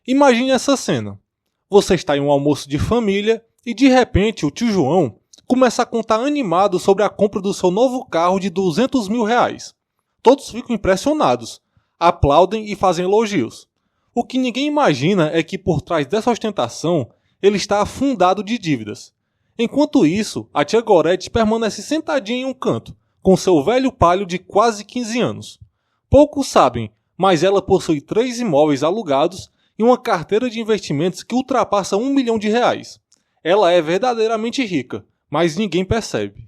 Imagine essa cena. Você está em um almoço de família e de repente o tio João começa a contar animado sobre a compra do seu novo carro de R$ 200.000. Todos ficam impressionados, aplaudem e fazem elogios. O que ninguém imagina é que por trás dessa ostentação ele está afundado de dívidas. Enquanto isso, a tia Gorete permanece sentadinha em um canto, com seu velho palio de quase 15 anos. Poucos sabem, mas ela possui 3 imóveis alugados e uma carteira de investimentos que ultrapassa R$ 1 milhão. Ela é verdadeiramente rica, mas ninguém percebe.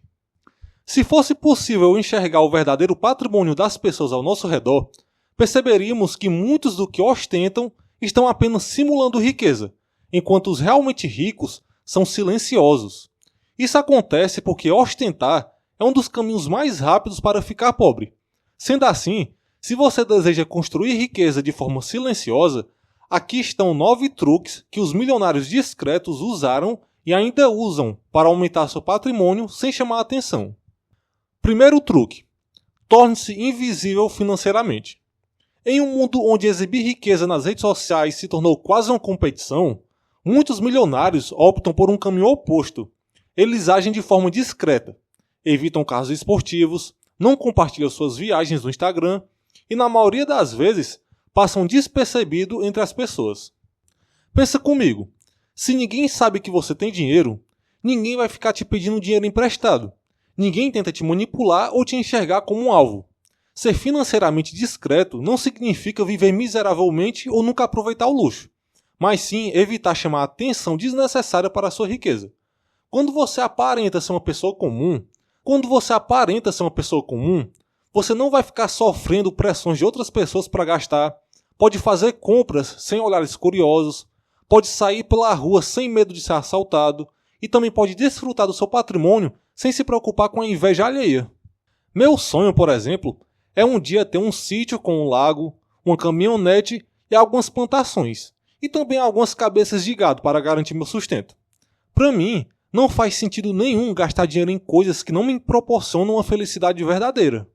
Se fosse possível enxergar o verdadeiro patrimônio das pessoas ao nosso redor, perceberíamos que muitos do que ostentam estão apenas simulando riqueza, enquanto os realmente ricos são silenciosos. Isso acontece porque ostentar é um dos caminhos mais rápidos para ficar pobre. Sendo assim, se você deseja construir riqueza de forma silenciosa, aqui estão 9 truques que os milionários discretos usaram e ainda usam para aumentar seu patrimônio sem chamar a atenção. Primeiro truque: torne-se invisível financeiramente. Em um mundo onde exibir riqueza nas redes sociais se tornou quase uma competição, muitos milionários optam por um caminho oposto. Eles agem de forma discreta, evitam carros esportivos, não compartilham suas viagens no Instagram e, na maioria das vezes, passam despercebido entre as pessoas. Pensa comigo, se ninguém sabe que você tem dinheiro, ninguém vai ficar te pedindo dinheiro emprestado. Ninguém tenta te manipular ou te enxergar como um alvo. Ser financeiramente discreto não significa viver miseravelmente ou nunca aproveitar o luxo, mas sim evitar chamar atenção desnecessária para a sua riqueza. Quando você aparenta ser uma pessoa comum, você não vai ficar sofrendo pressões de outras pessoas para gastar, pode fazer compras sem olhares curiosos, pode sair pela rua sem medo de ser assaltado e também pode desfrutar do seu patrimônio sem se preocupar com a inveja alheia. Meu sonho, por exemplo, é um dia ter um sítio com um lago, uma caminhonete e algumas plantações, e também algumas cabeças de gado para garantir meu sustento. Para mim, não faz sentido nenhum gastar dinheiro em coisas que não me proporcionam uma felicidade verdadeira.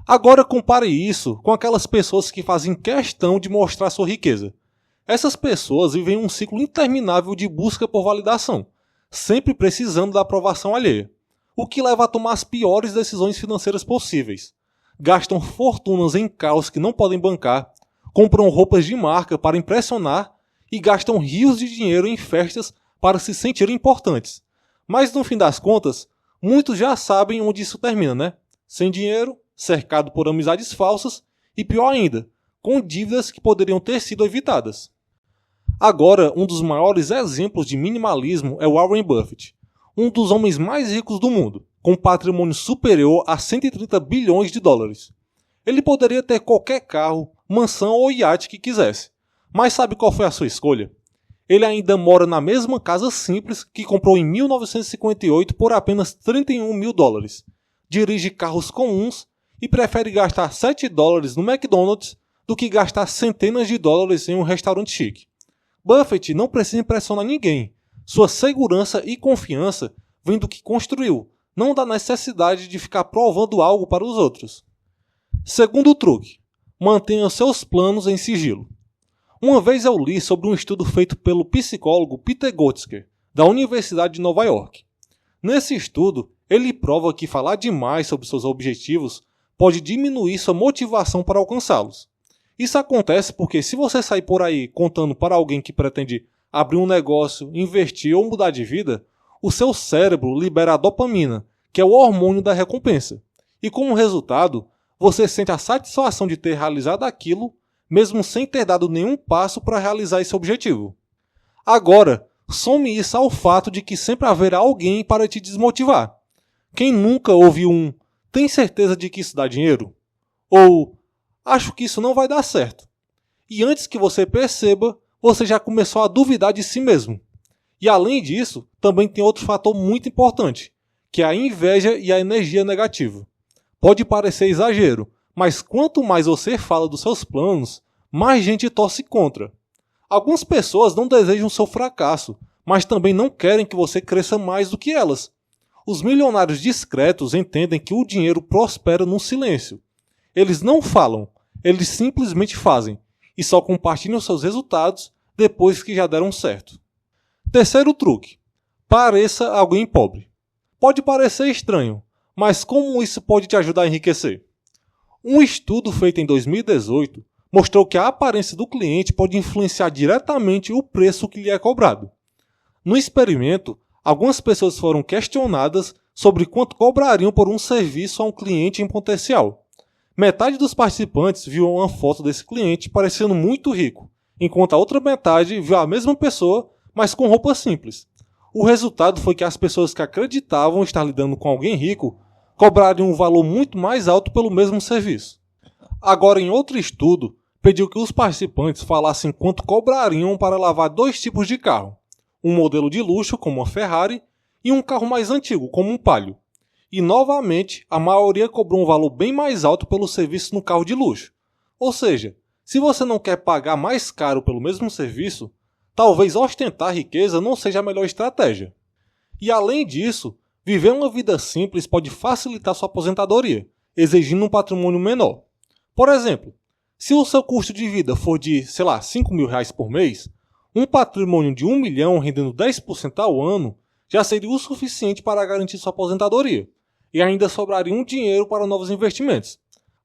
Agora compare isso com aquelas pessoas que fazem questão de mostrar sua riqueza. Essas pessoas vivem um ciclo interminável de busca por validação, sempre precisando da aprovação alheia, o que leva a tomar as piores decisões financeiras possíveis. Gastam fortunas em carros que não podem bancar, compram roupas de marca para impressionar e gastam rios de dinheiro em festas para se sentirem importantes. Mas no fim das contas, muitos já sabem onde isso termina, né? Sem dinheiro, cercado por amizades falsas e, pior ainda, com dívidas que poderiam ter sido evitadas. Agora, um dos maiores exemplos de minimalismo é Warren Buffett, um dos homens mais ricos do mundo, com um patrimônio superior a 130 bilhões de dólares. Ele poderia ter qualquer carro, mansão ou iate que quisesse, mas sabe qual foi a sua escolha? Ele ainda mora na mesma casa simples que comprou em 1958 por apenas 31 mil dólares, dirige carros comuns e prefere gastar 7 dólares no McDonald's do que gastar centenas de dólares em um restaurante chique. Buffett não precisa impressionar ninguém. Sua segurança e confiança vem do que construiu, não da necessidade de ficar provando algo para os outros. Segundo truque: mantenha seus planos em sigilo. Uma vez eu li sobre um estudo feito pelo psicólogo Peter Gottsker, da Universidade de Nova York. Nesse estudo, ele prova que falar demais sobre seus objetivos pode diminuir sua motivação para alcançá-los. Isso acontece porque se você sair por aí contando para alguém que pretende abrir um negócio, investir ou mudar de vida, o seu cérebro libera a dopamina, que é o hormônio da recompensa. E como resultado, você sente a satisfação de ter realizado aquilo, mesmo sem ter dado nenhum passo para realizar esse objetivo. Agora, some isso ao fato de que sempre haverá alguém para te desmotivar. Quem nunca ouviu um "tem certeza de que isso dá dinheiro?" Ou "acho que isso não vai dar certo." E antes que você perceba, você já começou a duvidar de si mesmo. E além disso, também tem outro fator muito importante, que é a inveja e a energia negativa. Pode parecer exagero, mas quanto mais você fala dos seus planos, mais gente torce contra. Algumas pessoas não desejam seu fracasso, mas também não querem que você cresça mais do que elas. Os milionários discretos entendem que o dinheiro prospera no silêncio. Eles não falam, eles simplesmente fazem, e só compartilham seus resultados depois que já deram certo. Terceiro truque: pareça alguém pobre. Pode parecer estranho, mas como isso pode te ajudar a enriquecer? Um estudo feito em 2018 mostrou que a aparência do cliente pode influenciar diretamente o preço que lhe é cobrado. No experimento, algumas pessoas foram questionadas sobre quanto cobrariam por um serviço a um cliente em potencial. Metade dos participantes viu uma foto desse cliente parecendo muito rico, enquanto a outra metade viu a mesma pessoa, mas com roupa simples. O resultado foi que as pessoas que acreditavam estar lidando com alguém rico cobrariam um valor muito mais alto pelo mesmo serviço. Agora, em outro estudo, pediu que os participantes falassem quanto cobrariam para lavar dois tipos de carro: um modelo de luxo, como uma Ferrari, e um carro mais antigo, como um Palio. E, novamente, a maioria cobrou um valor bem mais alto pelo serviço no carro de luxo. Ou seja, se você não quer pagar mais caro pelo mesmo serviço, talvez ostentar riqueza não seja a melhor estratégia. E, além disso, viver uma vida simples pode facilitar sua aposentadoria, exigindo um patrimônio menor. Por exemplo, se o seu custo de vida for de, R$5.000 por mês, um patrimônio de 1 milhão rendendo 10% ao ano já seria o suficiente para garantir sua aposentadoria, e ainda sobraria um dinheiro para novos investimentos.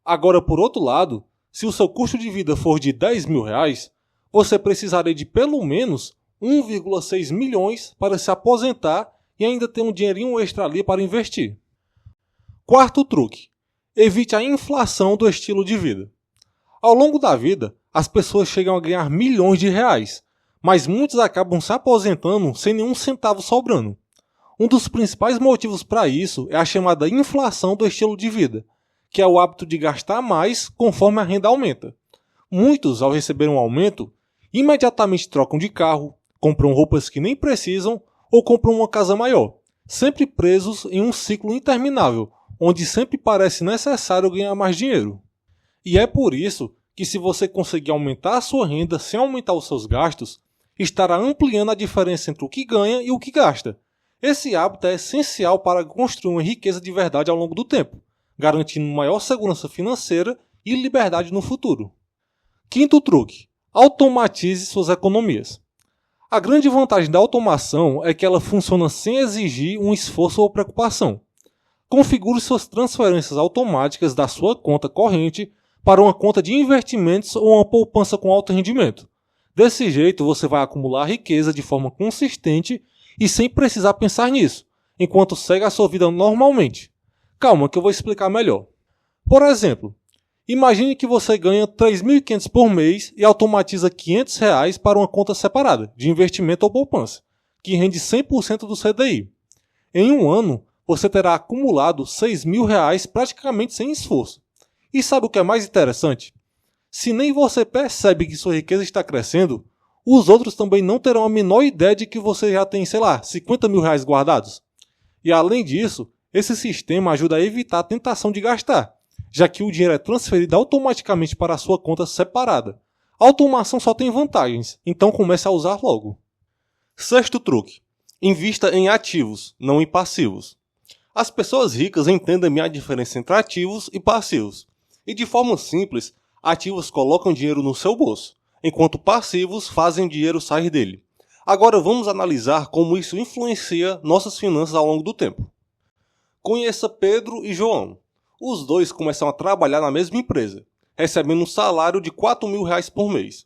Agora, por outro lado, se o seu custo de vida for de R$10.000, você precisaria de pelo menos 1,6 milhões para se aposentar e ainda ter um dinheirinho extra ali para investir. Quarto truque: evite a inflação do estilo de vida. Ao longo da vida, as pessoas chegam a ganhar milhões de reais, mas muitos acabam se aposentando sem nenhum centavo sobrando. Um dos principais motivos para isso é a chamada inflação do estilo de vida, que é o hábito de gastar mais conforme a renda aumenta. Muitos, ao receber um aumento, imediatamente trocam de carro, compram roupas que nem precisam ou compram uma casa maior, sempre presos em um ciclo interminável, onde sempre parece necessário ganhar mais dinheiro. E é por isso que, se você conseguir aumentar a sua renda sem aumentar os seus gastos, estará ampliando a diferença entre o que ganha e o que gasta. Esse hábito é essencial para construir uma riqueza de verdade ao longo do tempo, garantindo maior segurança financeira e liberdade no futuro. Quinto truque: automatize suas economias. A grande vantagem da automação é que ela funciona sem exigir um esforço ou preocupação. Configure suas transferências automáticas da sua conta corrente para uma conta de investimentos ou uma poupança com alto rendimento. Desse jeito, você vai acumular riqueza de forma consistente e sem precisar pensar nisso, enquanto segue a sua vida normalmente. Calma que eu vou explicar melhor. Por exemplo, imagine que você ganha R$3.500 por mês e automatiza R$500 para uma conta separada, de investimento ou poupança, que rende 100% do CDI. Em um ano, você terá acumulado R$6.000 praticamente sem esforço. E sabe o que é mais interessante? Se nem você percebe que sua riqueza está crescendo, os outros também não terão a menor ideia de que você já tem, R$50.000 guardados. E além disso, esse sistema ajuda a evitar a tentação de gastar, já que o dinheiro é transferido automaticamente para a sua conta separada. A automação só tem vantagens, então comece a usar logo. Sexto truque: invista em ativos, não em passivos. As pessoas ricas entendem bem a diferença entre ativos e passivos. E de forma simples, ativos colocam dinheiro no seu bolso, enquanto passivos fazem o dinheiro sair dele. Agora vamos analisar como isso influencia nossas finanças ao longo do tempo. Conheça Pedro e João. Os dois começam a trabalhar na mesma empresa, recebendo um salário de R$4.000 por mês.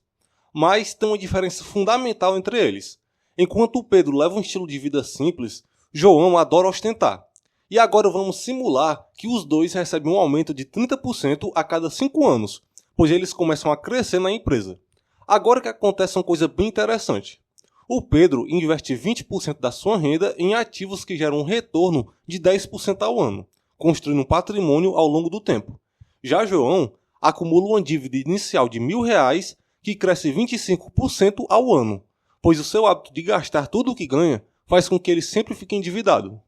Mas tem uma diferença fundamental entre eles. Enquanto o Pedro leva um estilo de vida simples, João adora ostentar. E agora vamos simular que os dois recebem um aumento de 30% a cada 5 anos, pois eles começam a crescer na empresa. Agora que acontece uma coisa bem interessante. O Pedro investe 20% da sua renda em ativos que geram um retorno de 10% ao ano, construindo um patrimônio ao longo do tempo. Já João acumula uma dívida inicial de R$1.000 que cresce 25% ao ano, pois o seu hábito de gastar tudo o que ganha faz com que ele sempre fique endividado.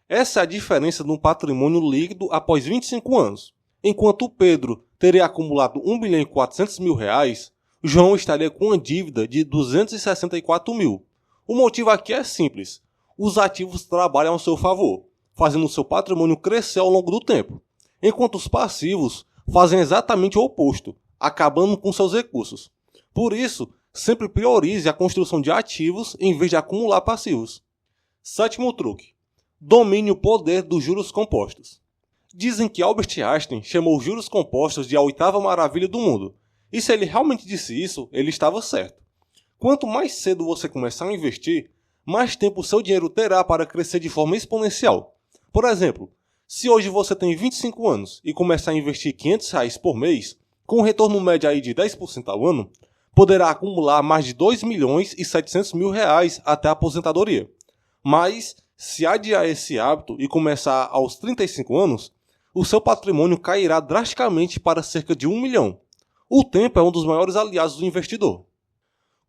Essa é a diferença de um patrimônio líquido após 25 anos. Enquanto o Pedro teria acumulado R$1.400.000, João estaria com uma dívida de R$264.000. O motivo aqui é simples: os ativos trabalham ao seu favor, fazendo o seu patrimônio crescer ao longo do tempo, enquanto os passivos fazem exatamente o oposto, acabando com seus recursos. Por isso, sempre priorize a construção de ativos em vez de acumular passivos. Sétimo truque: domine o poder dos juros compostos. Dizem que Albert Einstein chamou os juros compostos de a oitava maravilha do mundo, e se ele realmente disse isso, ele estava certo. Quanto mais cedo você começar a investir, mais tempo o seu dinheiro terá para crescer de forma exponencial. Por exemplo, se hoje você tem 25 anos e começar a investir R$500 por mês, com um retorno médio aí de 10% ao ano, poderá acumular mais de R$2.700.000 até a aposentadoria. Mas, se adiar esse hábito e começar aos 35 anos, o seu patrimônio cairá drasticamente para cerca de 1 milhão. O tempo é um dos maiores aliados do investidor.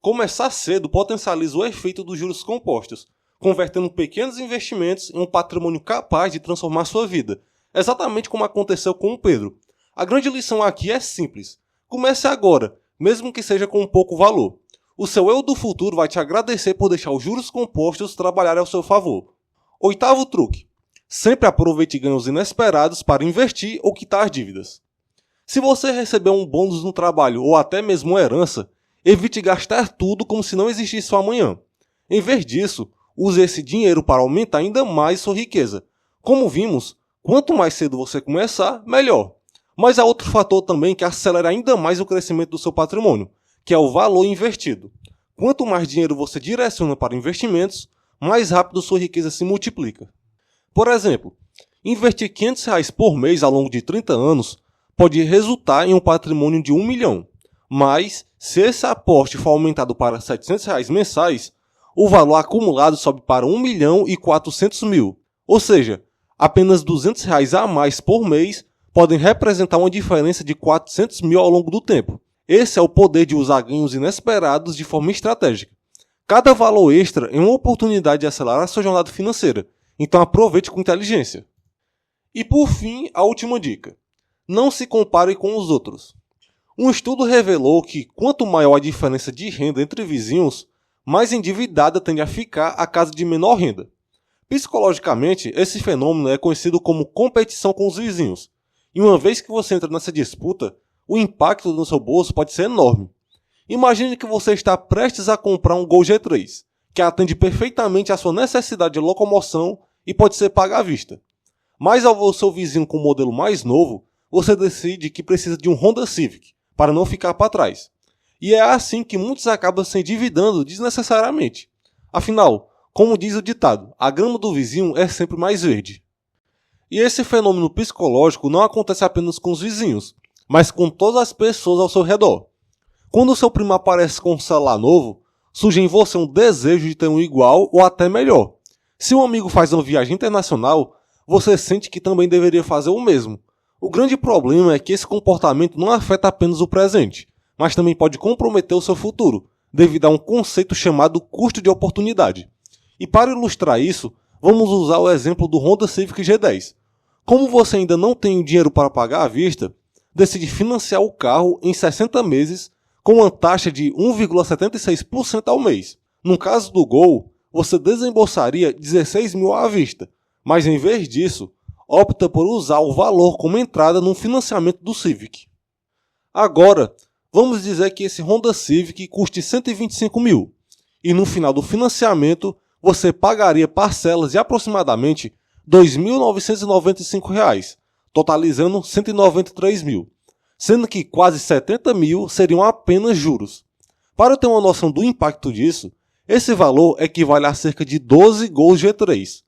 Começar cedo potencializa o efeito dos juros compostos, convertendo pequenos investimentos em um patrimônio capaz de transformar sua vida, exatamente como aconteceu com o Pedro. A grande lição aqui é simples: comece agora, mesmo que seja com pouco valor. O seu eu do futuro vai te agradecer por deixar os juros compostos trabalharem ao seu favor. Oitavo truque: sempre aproveite ganhos inesperados para investir ou quitar dívidas. Se você receber um bônus no trabalho ou até mesmo uma herança, evite gastar tudo como se não existisse o amanhã. Em vez disso, use esse dinheiro para aumentar ainda mais sua riqueza. Como vimos, quanto mais cedo você começar, melhor. Mas há outro fator também que acelera ainda mais o crescimento do seu patrimônio, que é o valor investido. Quanto mais dinheiro você direciona para investimentos, mais rápido sua riqueza se multiplica. Por exemplo, investir R$500 por mês ao longo de 30 anos pode resultar em um patrimônio de 1 milhão. Mas, se esse aporte for aumentado para R$700 mensais, o valor acumulado sobe para 1.400.000. Ou seja, apenas R$200 a mais por mês podem representar uma diferença de 400 mil ao longo do tempo. Esse é o poder de usar ganhos inesperados de forma estratégica. Cada valor extra é uma oportunidade de acelerar sua jornada financeira, então aproveite com inteligência. E por fim, a última dica: não se compare com os outros. Um estudo revelou que quanto maior a diferença de renda entre vizinhos, mais endividada tende a ficar a casa de menor renda. Psicologicamente, esse fenômeno é conhecido como competição com os vizinhos. E uma vez que você entra nessa disputa, o impacto no seu bolso pode ser enorme. Imagine que você está prestes a comprar um Gol G3, que atende perfeitamente à sua necessidade de locomoção e pode ser pago à vista. Mas ao ver o seu vizinho com um modelo mais novo, você decide que precisa de um Honda Civic, para não ficar para trás. E é assim que muitos acabam se endividando desnecessariamente. Afinal, como diz o ditado, a grama do vizinho é sempre mais verde. E esse fenômeno psicológico não acontece apenas com os vizinhos, mas com todas as pessoas ao seu redor. Quando o seu primo aparece com um celular novo, surge em você um desejo de ter um igual ou até melhor. Se um amigo faz uma viagem internacional, você sente que também deveria fazer o mesmo. O grande problema é que esse comportamento não afeta apenas o presente, mas também pode comprometer o seu futuro, devido a um conceito chamado custo de oportunidade. E para ilustrar isso, vamos usar o exemplo do Honda Civic G10. Como você ainda não tem o dinheiro para pagar à vista, decide financiar o carro em 60 meses com uma taxa de 1,76% ao mês. No caso do Gol, você desembolsaria 16 mil à vista, mas em vez disso, opta por usar o valor como entrada no financiamento do Civic. Agora, vamos dizer que esse Honda Civic custe 125 mil, e no final do financiamento você pagaria parcelas de aproximadamente R$ 2.995, totalizando 193 mil, sendo que quase 70 mil seriam apenas juros. Para ter uma noção do impacto disso, esse valor equivale a cerca de 12 Gols G3.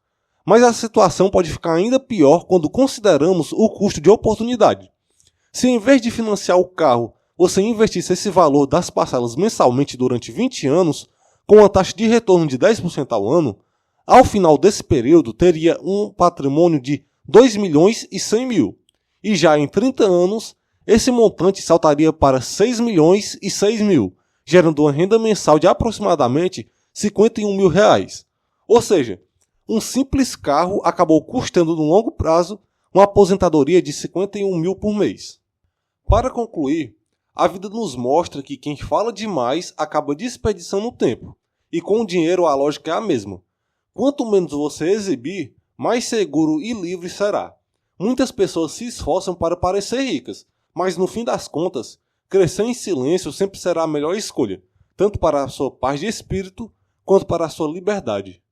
Mas a situação pode ficar ainda pior quando consideramos o custo de oportunidade. Se em vez de financiar o carro, você investisse esse valor das parcelas mensalmente durante 20 anos, com uma taxa de retorno de 10% ao ano, ao final desse período teria um patrimônio de 2.100.000. E já em 30 anos, esse montante saltaria para 6.006.000, gerando uma renda mensal de aproximadamente R$ 51 mil. Ou seja, um simples carro acabou custando no longo prazo uma aposentadoria de 51 mil por mês. Para concluir, a vida nos mostra que quem fala demais acaba desperdiçando tempo, e com o dinheiro a lógica é a mesma. Quanto menos você exibir, mais seguro e livre será. Muitas pessoas se esforçam para parecer ricas, mas no fim das contas, crescer em silêncio sempre será a melhor escolha. tanto para a sua paz de espírito quanto para a sua liberdade.